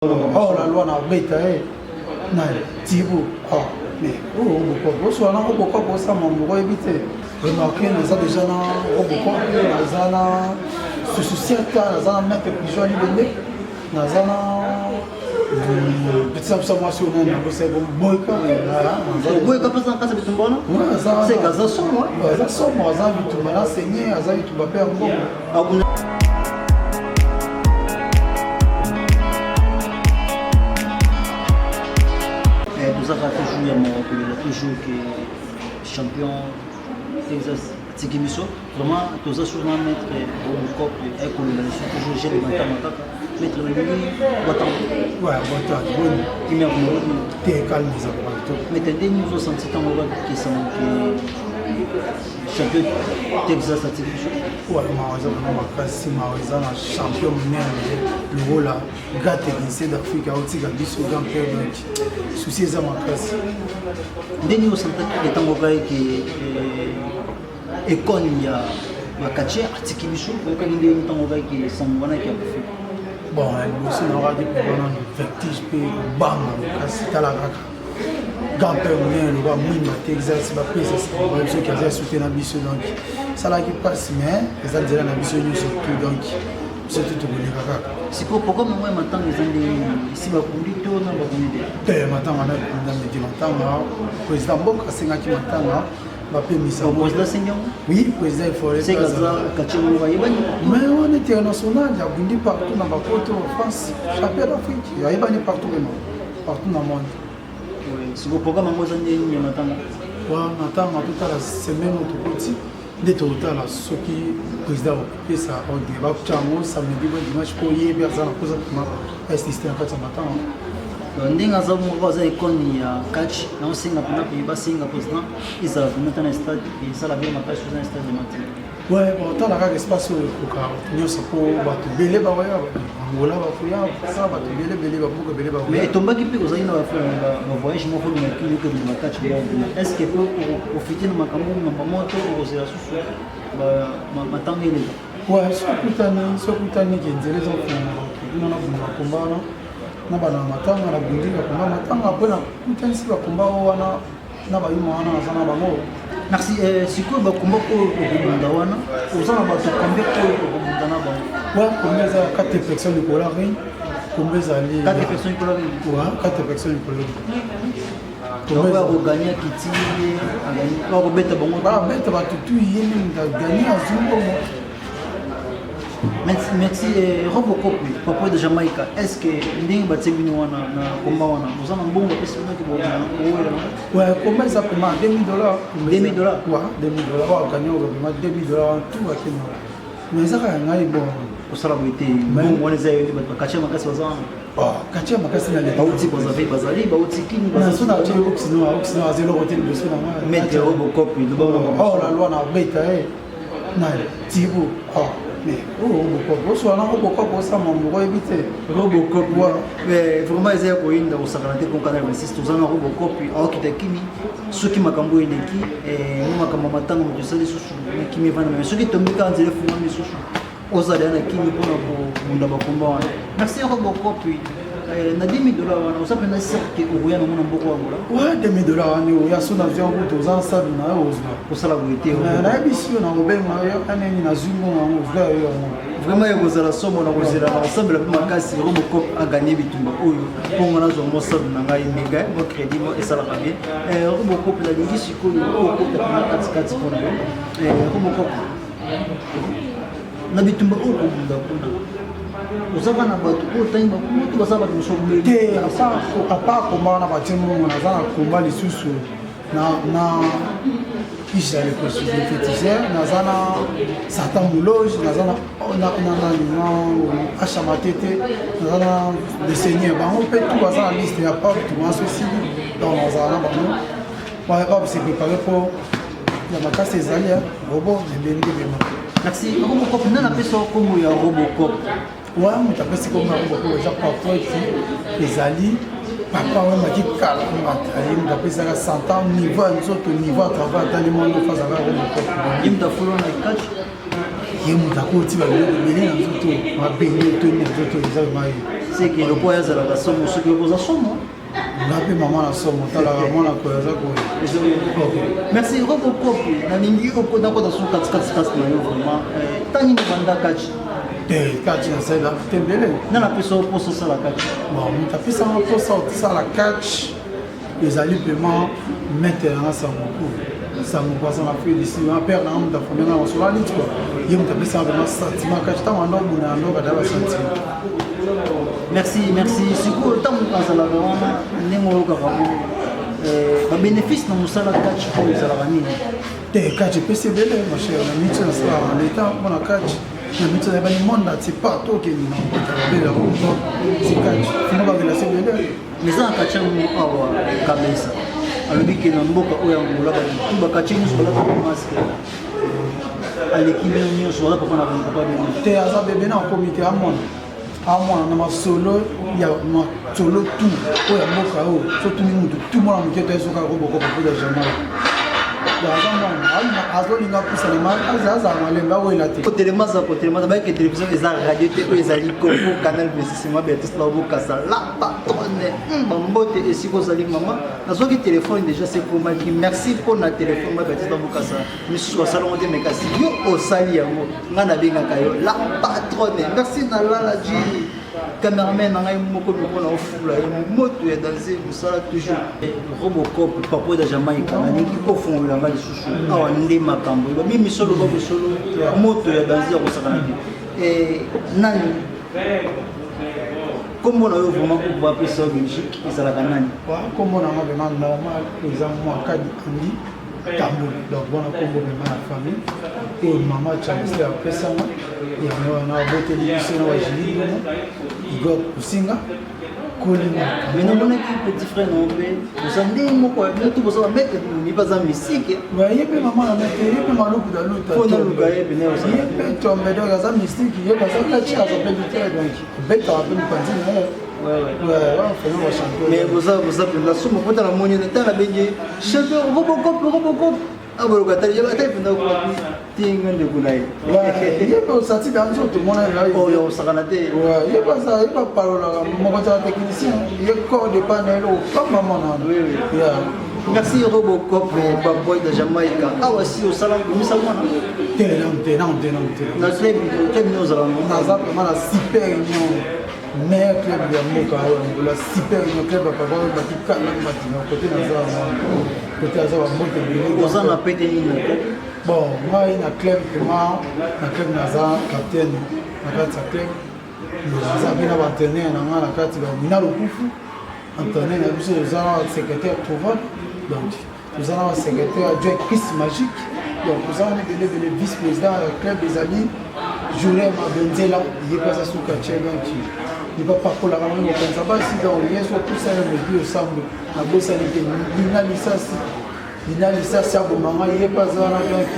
Oh, la loi n'a pas été Thibaut. Mais pourquoi soit là, pourquoi ça m'a évité. Remarquez, nous avons déjà Robocop, nous avons ce souci, nous avons mettre plusieurs libérés, nous avons petit observation, nous avons Boyka. Boyka passe en casa de Tumbona? C'est Gaza Somo. Gaza Somo, nous avons tout mal enseigné, nous avons tout babé en bon. Nous avons toujours champion Texas Tikimisho. Vraiment, nous avons souvent mettre au cop et colonisation. Toujours j'ai les matins, mettre le mini, Botan. Ouais, Botan, bon. Qui m'a dit, t'es calme, ça va. Mais t'as des nouveaux sentiments qui sont champion Texas Tikimisho. Ouais, ma champion le rôle là, gars technicien d'Afrique, aussi gars sur grand père souci ça ma classe. Des nouveaux sentiments qui sont qui école ya makache Tikimisho, quand il est temps qui sont voilà qui a fait. Bon, aussi on aura des problèmes de vertige puis bam, c'est à la raca. Gampé on le va mine Texas va pèse ça ceux qui ont soutenu la mission donc ça là qui passe mais les gens déjà la mission surtout donc c'est tout le monde c'est pourquoi moi maintenant les gens ici va conduire tout na ba conduire te maintenant on a dans le dimanche président Boka senga qui maintenant va payer mission au président Seigneur oui président il faut c'est Gaza Kachemu va yebani mais on est international il y a gundi partout dans ma côte en France championnat d'Afrique il y a yebani partout dans le monde. Si vous programme en Mozambique, il y a toute la semaine au petit des total à ceux qui président occupé ça au débat samedi dimanche pour y personne à cause de assister à quatre matin. Ndenge azamubaza ikoni ya catch na Singapour na ba Singapour na isa kunata na stade et ça la bien ma page na stade de matin. Ouais, bon tant la espace pour ka nyoso pour batu belé ba waya ngola ba fuya ça batu belé ba pour belé ba. Mais tombaki pe ozalina ba voyage mo ko na kili ko na catch ba est-ce que pour profiter de makambo na moto ko ozela susu ba matangele. Ouais, so kutani ki nzele zo funa na kumbana na bana matanga na bundi na kumbana matanga pona kutansi ba kumbao wana na ba yimo wana sana bango. Merci. Si quoi va combat pour Bundawana, aux gens va se combien pour Bundanaba. Ouais, combien ça 4 personnes de Colari, combien ça ali 4 personnes de Colari. Ouais, 4 personnes de Colari. Combien va gagner Kiti, a gagné. Va rebeta bon. Bah beta va tout yémi da gagner à Zumbo. Merci Robocop papa de Jamaïque. Est-ce que ndingi batsebini wana na komba wana vous en bon parce que qui bon ouais combien ça pour $2,000 $2,000 ouais $2,000 va gagner $2,000 tout à Kenya mais ça quand ngai bon pour ça la beauté bon on les a eu bakache makasi wazana kache makasi na le bauti bazali bauti kini na sona tu oxino azelo hotel de sona mais Robocop le oh la loi na beta na Thibaut mais Robocop soit là Robocop ça m'a évité Robocop mais vraiment ils ont une au sakanate pour canal 26 tous en Robocop au kitakimi ceux qui makambo eleki et nous makambo matanga mu sali susu kimi vana mais ceux qui tombent quand ils font mes susu ozali na kimi pour bunda bakomba wana merci Robocop na $10,000 wana usapenda sisi kuya na mwana mboko wangu ouais $2,000 ni ya sona vya nguto za sabu na ozwa kusala kuite na bisio na obenga yo kaneni na zungu na ozwa yo vraiment ya kozala somo na kozela na ensemble pe makasi Robocop a gagné bitumba oyo ponga na zo mosabu na ngai mega mo crédit mo esala ka bien Robocop la lingi sikoyo ko ta na katikati pona Robocop na bitumba oyo ko bunda usaba na bato ko taimba mutu basaba tumshobele te apa komba na batimu na za komba lisusu na kisha le processus féticheur na zana Satan Mouloge na zana na acha matete na zana le seigneur bango pe tout bazana liste ya pas tout en ceci dans na zana bango ouais pas c'est préparé pour la makasi ezali robot de bema. Merci Robocop nana pesa komo ya Robocop. Ouais, mais tu as pensé comme un robot, déjà papa qui ezali papa on m'a dit kala on a appelé ça 100 ans niveau nous autres niveau à travers dans le monde face à la Robocop. Il me follow na catch. Il me d'accord tu vas le belé dans autres ma belé tout les autres les c'est que le poids est à la somme, ce qui est à somme. Napi maman la somme, tala mona koyaza ko. Merci Robocop. Na ningi ko na ko da son 4 na yo vraiment. Tani ni banda catch. Catch na c'est là tembele. Na la personne pour ça la catch. Bon, on t'a fait ça pour ça la catch. Les alliés paiement maintenant ça beaucoup. Ça me passe en Afrique ici, ma père n'a pas de famille sur la liste quoi. Il me tapé ça vraiment sentiment catch ta mando mona ndo kada la sentiment. Merci. C'est quoi le temps que ça la vraiment némo ka ba bénéfice na musala catch pour les alamani. Te catch PCB ma chère, na mitu na sala en état on a catch. Na mitu na bani monde c'est pas toi qui nous on la route. C'est catch. Fino ba la CBD. Les gens catch mu awa kabisa. alobi ke na mboka oyo ya ngola bakatye nyonso balaka maske aleki bino nyonso baza papa na papa bino te aza bebe na komite amwana na masolo ya masolo tu oyo ya mboka oyo so tuni mutu tu mwana moke to esoka kobokoka mpoza jamai aza mwana azolinga pusanema aza malembe akoyela te kotelemasa bayeke télévision eza radio te oyo ezali congo canal investissement beatrice labokasa la patronne bambote esika ozali mama nazwaki telefone déjà c'est pour maki merci mpona telefone ma beatrice labokasa misusu basalongo te me kasi yo osali yango ngai nabengaka yo la patronne merci na lala ji cameraman na ngai moko mpona ofula ye moto ya danse mosala toujours Robocop papo da Jamaïque nalingi kofongola ngai lisusu awa nde makambo babi misolo ba misolo moto ya danse ya kosakana te nani kombo na yo vraiment ko bapesa Belgique ezalaka nani kombo na nga vraiment normal eza mwa kadi andi tamboli donc wana kombo vraiment na famille oyo mama Charles apesanga yango wana aboteli biso na wajilino igor kusinga kolima mais namonaki petit frère na mpe oza ndenge moko tout bozala meke ni baza mystique ye mpe mama na meke ye mpe maluku da luta mpona luka ye pene ye mpe tombe donc aza mystique ye baza kacika aza mpe te donc obetaka mpe mipanzini mais boza mpenza somo mpota na moni ntango abengi champion Robocop aboloka atali mpenda kopi tinga ndeko na ye yebe osati da nzoto mona oyo osakana te ye bapalolaka mokonzi ya technicien ye corps de panel opamba monano merci Robocop baboy de Jamaïque awa si osala komisa mwana na club ni ozala naza vraiment na super union meilleur club ya mboka oyo la super union club ya papa oyo batikala batina kote naza kote aza bambote ebele oza na pete nini bon ngai na club vraiment na club naza capitaine na kati ya club naza mpe na baentraîneur na ngai na kati bamina lokufu entraîneur na biso toza na secrétaire trouvable donc toza na secrétaire adjoint Chris Magique donc toza na ebele vice président ya club ezali Jurem Abenzela ye pasa suka cheganki il va pas coller avec moi comme ça bas si donc rien soit tout ça le dit ensemble na bossa ni ke bina lisasi ya bomanga ye pasa na donc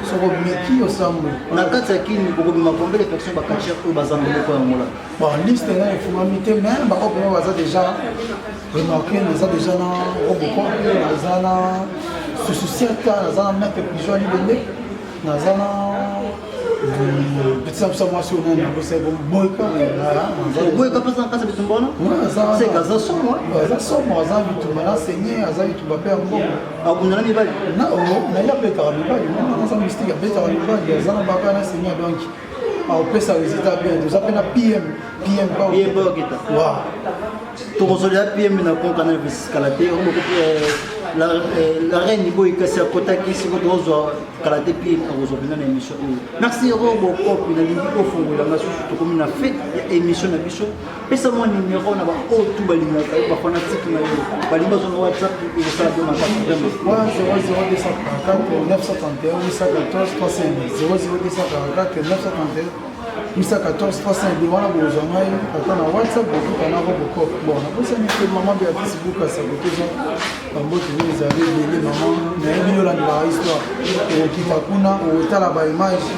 soko meki ensemble na kati ya kini boko makombe les personnes bakachia ko bazana ko ngola bon liste na information mais ba ko baza déjà remarqué nous a déjà na Robocop na na société na mettre pigeon libende na na petit ça moi sur on a c'est bon boyka pasa kasa bitumbona c'est kaza somo ça somo za bitumbona enseigner za bitumba pe ngo akuna nani bali na na ya beta bali na ça mystique ya beta bali za na baba na enseigner donc au pesa résultat bien nous appelle PM pas kita wa to consolidar PM na compte canal fiscalité la reine boy kasi akota kisi ko dozo kalate PM akozo pena na émission merci Robocop na lingi ko fungola ngasusu to komina fait ya émission na biso pesa mo numéro na ba o tu balinga ba fanatique na yo balimba zo WhatsApp et ça de ma carte de moi 00244 931 814 350 00244 931 814 350 wana bozanga ye ata na WhatsApp bokuta na Robocop bon naposani te mama Beatrice Bukasa botezo bambote oyo ezali ebele mama nayebi yolandelaka histoire okita kuna otala baimage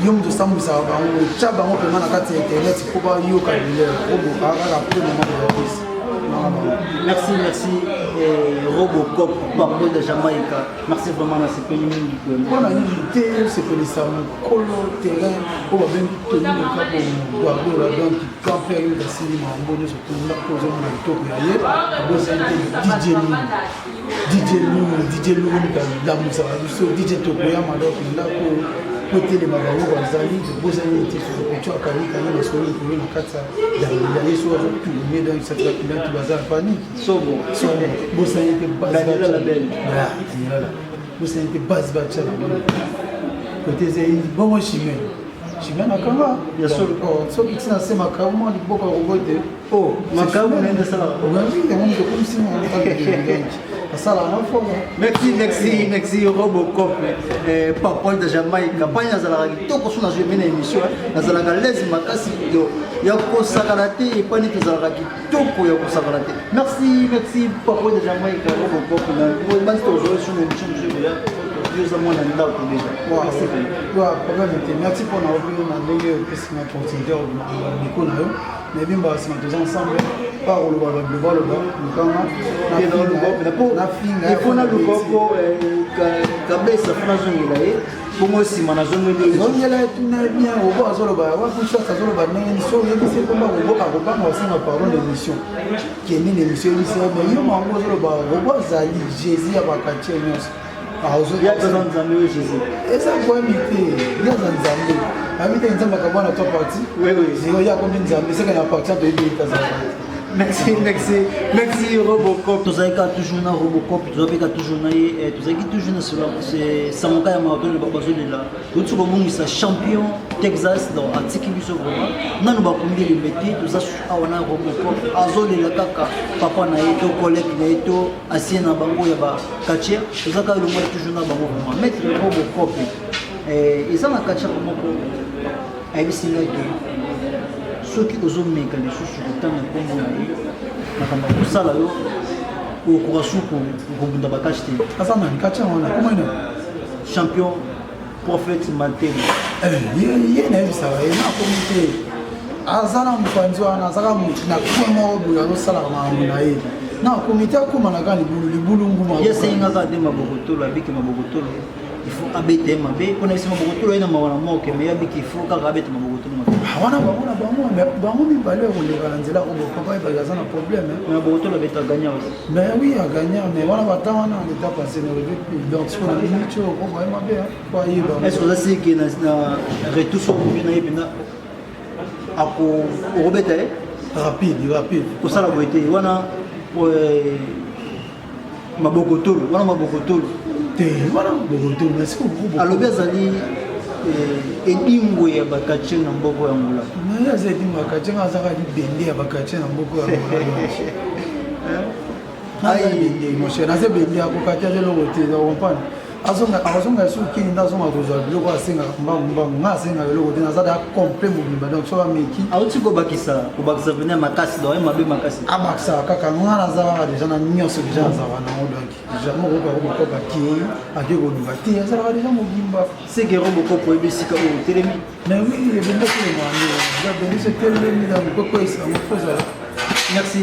yo moto osambwisaka bango otya bango mpema na kati ya internet mpo bayoka bilere obokaka kaka mpe mama Beatrice Merci, merci. Robocop, Pablo de Jamaïque. Merci vraiment, merci pour nous. On a une idée, c'est que les salons, colo, terrain, on va bien tenir le cap au Guardiola, donc quand faire une cinéma, on va se tourner la pose en top et ailleurs, on va DJ Lou, la Moussa, DJ Tokoya, Malok, là pour côté les magasins, on va aller, de beaux années, sur le couture à Kali, Kali, la soirée, pour une carte, il y a les soirs, tout le monde dans cette lapide, tout bazar, panique. Sobo, beaux années, Daniela la belle. Voilà, beaux années, base batcha, côté Zéhi, bon, moi, chimène. Chimène à Kama. Bien sûr. So, qui s'est assez macaron, il faut qu'on revoite. Oh, macaron, on est de ça. Oui, il y a un monde comme si on était ça là, merci Robocop Papa de Jamaïque campagne nazala kitoko so na jouer na émission nazala ga l'aise makasi ya ko sakalate et pas ni tozala kitoko ya ko sakalate merci Papa de Jamaïque Robocop na basi to jouer sur l'émission de jeu là Dieu a moi na ndako déjà merci merci pour nous revenir na ndenge pesi na continuité au micro na yo mais bien bah c'est tous ensemble pas au loba le kanga na finga il faut na lukoko kabesa funa zongela ye pour sima na zongela tuna bien au bois zo loba wa kucha ça zo loba mais so yebise komba au bois on va pardon l'émission qui est une émission ici mais yo mango zo loba au bois zali Jésus abakati nyos il y a besoin de Jésus et ça quoi mité il y a Nzambe amité Nzambe kabana toi parti oui il y a combien Nzambe c'est qu'on a parti de Itaza. Merci Robocop. Tous avez toujours na Robocop, tous avez toujours na tous avez toujours na c'est Samuka ya marathon le babazo de là. Tout ce moment ça champion Texas dans atiki biso vraiment. Na no ba kumbi le métier tous ça awana Robocop. Azo de la kaka papa na yeto collègue na yeto asien na bango ya ba katia. Tous aka le moi toujours na bango vraiment. Mettre Robocop et ça na katia moko. Ai bisinga que soki ozomeka lisusu kotanga nkombo na ye makambo ya kosala yo okoka suku okobunda bakashi te aza nani katia wana komaina champion prophète Matema ye nayebisaka ye nakomi te aza na mopanzi wana azaka na kue moko boye azosalaka makambo na ye nakomi te akomanaka libulu nguma ye asengaka te mabokotolo abiki mabokotolo il faut abete mabe mpona esi mabokotolo ye na mawana moke me abiki il faut kaka abete mabokotolo mabe wana bango mibale koleka na nzela kobokapa ebaki aza na problème mais mabokotolo abeta aganya aussi mais oui aganya mais wana bata wana leta passé ne revient plus donc siko na minute oyo kokoye mabe po ayeba est ce que oza seke na retour so okomi na ye mpena okobeta ye rapide kosala boye te wana mabokotolo te wana mabokotolo mais siko alobi azali edingo ya bakatie na mboko ya ngula mais aza edingo ya bakatie nga azaka libende ya bakatie na mboko ya ngula naza bende akokatia eloko te comprendre azonga soki nde azonga kozwa biloko asengaka mbangu nga asengaka eloko te naza da complet mobimba donc soki ameki auti kobakisa vene makasi doye mabe makasi abakisaka kaka nga naza kaka deja na nyonso deja nazalaka nango donc deja moko kokokoka akei ake koluka te azalaka deja mobimba seke Robocop oyebi esika oyo otelemi mais oui ebende telema bende so telemi donc kokoyesa mofozala merci